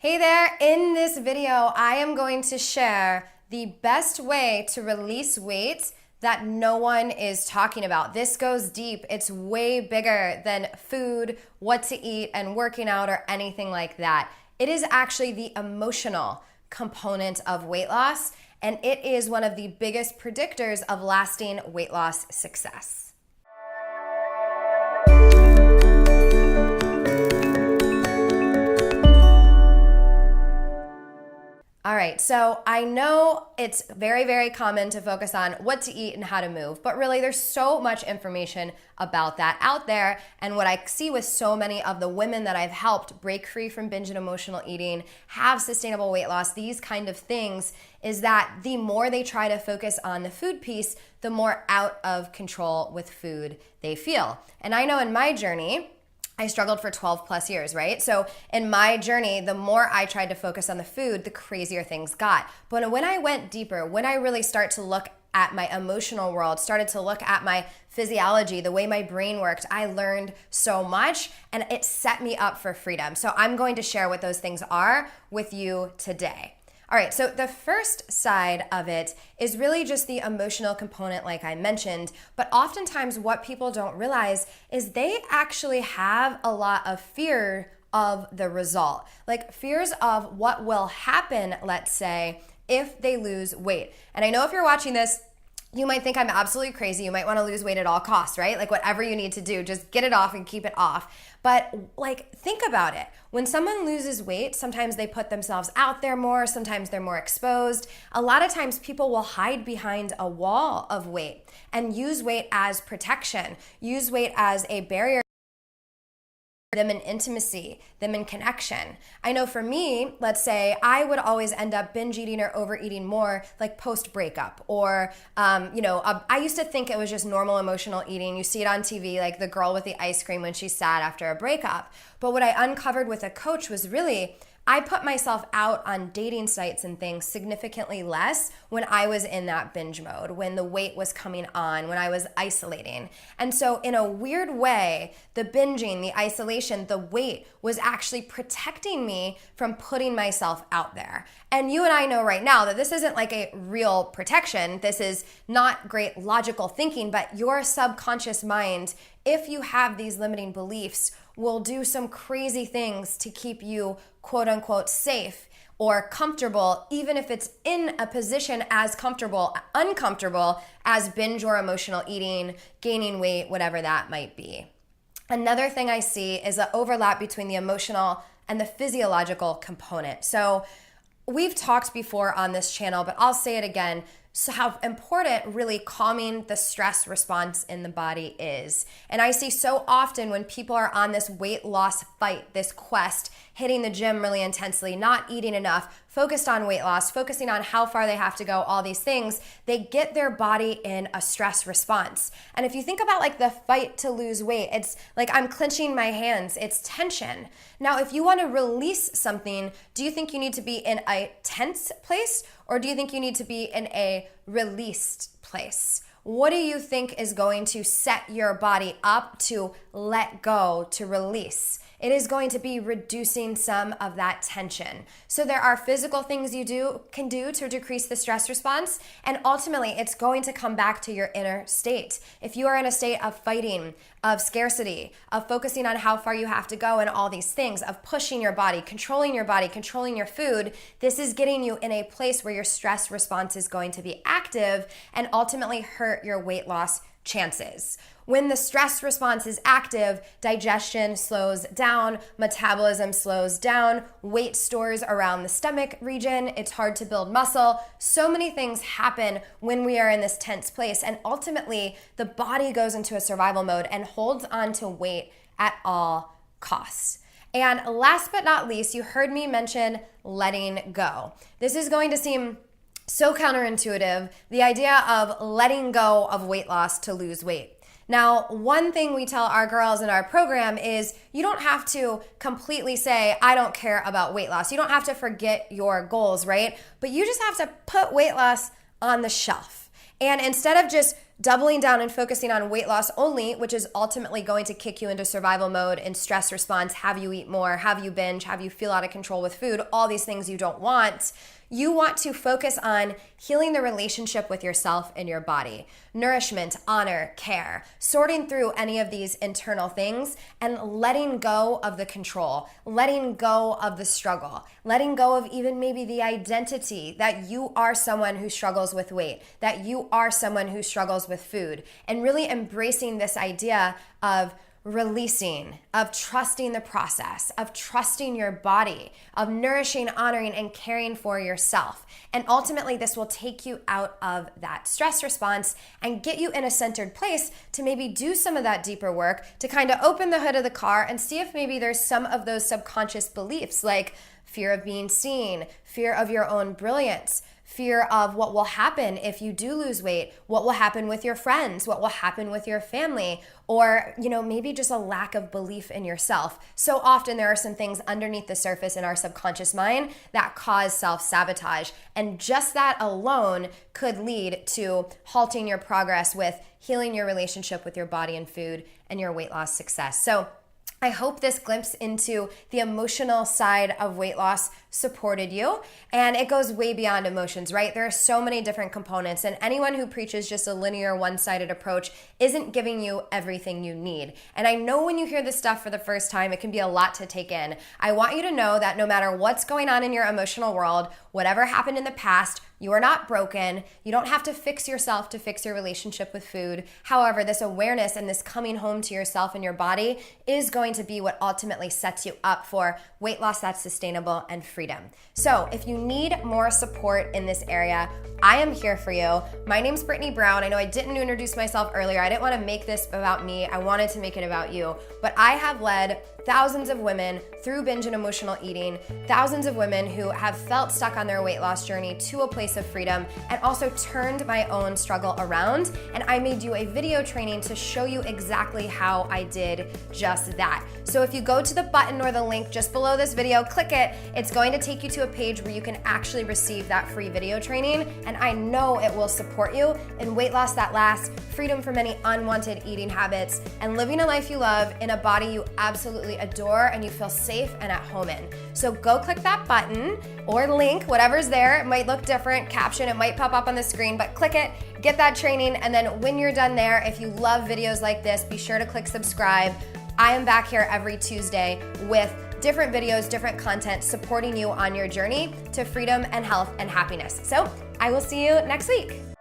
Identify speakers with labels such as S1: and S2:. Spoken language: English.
S1: Hey there, in this video, I am going to share the best way to release weight that no one is talking about. This goes deep. It's way bigger than food, what to eat, and working out or anything like that. It is actually the emotional component of weight loss, and it is one of the biggest predictors of lasting weight loss success. All right, so I know it's very, very common to focus on what to eat and how to move, but really there's so much information about that out there. And what I see with so many of the women that I've helped break free from binge and emotional eating, have sustainable weight loss, these kind of things, is that the more they try to focus on the food piece, the more out of control with food they feel. And I know in my journey, I struggled for 12 plus years, right? So in my journey, the more I tried to focus on the food, the crazier things got. But when I went deeper, when I really start to look at my emotional world, started to look at my physiology, the way my brain worked, I learned so much and it set me up for freedom. So I'm going to share what those things are with you today. All right, so the first side of it is really just the emotional component, like I mentioned, but oftentimes what people don't realize is they actually have a lot of fear of the result, like fears of what will happen, let's say, if they lose weight. And I know if you're watching this, you might think I'm absolutely crazy. You might want to lose weight at all costs, right? Like whatever you need to do, just get it off and keep it off. But like, think about it. When someone loses weight, sometimes they put themselves out there more, sometimes they're more exposed. A lot of times people will hide behind a wall of weight and use weight as protection, use weight as a barrier, them in intimacy, them in connection. I know for me, let's say I would always end up binge eating or overeating more like post breakup, or I used to think it was just normal emotional eating. You see it on TV, like the girl with the ice cream when she's sad after a breakup. But what I uncovered with a coach was really, I put myself out on dating sites and things significantly less when I was in that binge mode, when the weight was coming on, when I was isolating. And so in a weird way, the binging, the isolation, the weight was actually protecting me from putting myself out there. And you and I know right now that this isn't like a real protection. This is not great logical thinking, but your subconscious mind, if you have these limiting beliefs, will do some crazy things to keep you quote unquote safe or comfortable, even if it's in a position as uncomfortable as binge or emotional eating, gaining weight, whatever that might be. Another thing I see is an overlap between the emotional and the physiological component. So we've talked before on this channel, but I'll say it again. So how important really calming the stress response in the body is. And I see so often when people are on this weight loss fight, this quest, hitting the gym really intensely, not eating enough, focused on weight loss, focusing on how far they have to go, all these things, they get their body in a stress response. And if you think about like the fight to lose weight, it's like I'm clenching my hands, it's tension. Now, if you want to release something, do you think you need to be in a tense place, or do you think you need to be in a released place? What do you think is going to set your body up to let go, to release? It is going to be reducing some of that tension. So there are physical things you can do to decrease the stress response, and ultimately it's going to come back to your inner state. If you are in a state of fighting, of scarcity, of focusing on how far you have to go and all these things, of pushing your body, controlling your food, this is getting you in a place where your stress response is going to be active and ultimately hurt your weight loss chances. When the stress response is active, digestion slows down, metabolism slows down, weight stores around the stomach region, it's hard to build muscle. So many things happen when we are in this tense place, and ultimately the body goes into a survival mode and holds on to weight at all costs. And last but not least, you heard me mention letting go. This is going to seem so counterintuitive, the idea of letting go of weight loss to lose weight. Now, one thing we tell our girls in our program is you don't have to completely say, I don't care about weight loss. You don't have to forget your goals, right? But you just have to put weight loss on the shelf. And instead of just doubling down and focusing on weight loss only, which is ultimately going to kick you into survival mode and stress response, have you eat more, have you binge, have you feel out of control with food, all these things you don't want. You want to focus on healing the relationship with yourself and your body, nourishment, honor, care, sorting through any of these internal things and letting go of the control, letting go of the struggle, letting go of even maybe the identity that you are someone who struggles with weight, that you are someone who struggles with food, and really embracing this idea of releasing, of trusting the process, of trusting your body, of nourishing, honoring, and caring for yourself. And ultimately, this will take you out of that stress response and get you in a centered place to maybe do some of that deeper work to kind of open the hood of the car and see if maybe there's some of those subconscious beliefs like fear of being seen, fear of your own brilliance, fear of what will happen if you do lose weight, what will happen with your friends, what will happen with your family, or, maybe just a lack of belief in yourself. So often there are some things underneath the surface in our subconscious mind that cause self-sabotage. And just that alone could lead to halting your progress with healing your relationship with your body and food and your weight loss success. So I hope this glimpse into the emotional side of weight loss supported you. And it goes way beyond emotions, right? There are so many different components, and anyone who preaches just a linear, one-sided approach isn't giving you everything you need. And I know when you hear this stuff for the first time, it can be a lot to take in. I want you to know that no matter what's going on in your emotional world, whatever happened in the past, you are not broken. You don't have to fix yourself to fix your relationship with food. However, this awareness and this coming home to yourself and your body is going to be what ultimately sets you up for weight loss that's sustainable and freedom. So if you need more support in this area, I am here for you. My name's Brittany Brown. I know I didn't introduce myself earlier. I didn't want to make this about me. I wanted to make it about you. But I have led thousands of women through binge and emotional eating, thousands of women who have felt stuck on their weight loss journey to a place of freedom, and also turned my own struggle around. And I made you a video training to show you exactly how I did just that. So if you go to the button or the link just below this video, click it. It's going to take you to a page where you can actually receive that free video training. And I know it will support you in weight loss that lasts, freedom from any unwanted eating habits, and living a life you love in a body you absolutely adore and you feel safe and at home in. So go click that button or link, whatever's there. It might look different, caption, it might pop up on the screen, but click it, get that training, and then when you're done there, if you love videos like this, be sure to click subscribe. I am back here every Tuesday with different videos, different content, supporting you on your journey to freedom and health and happiness. So I will see you next week.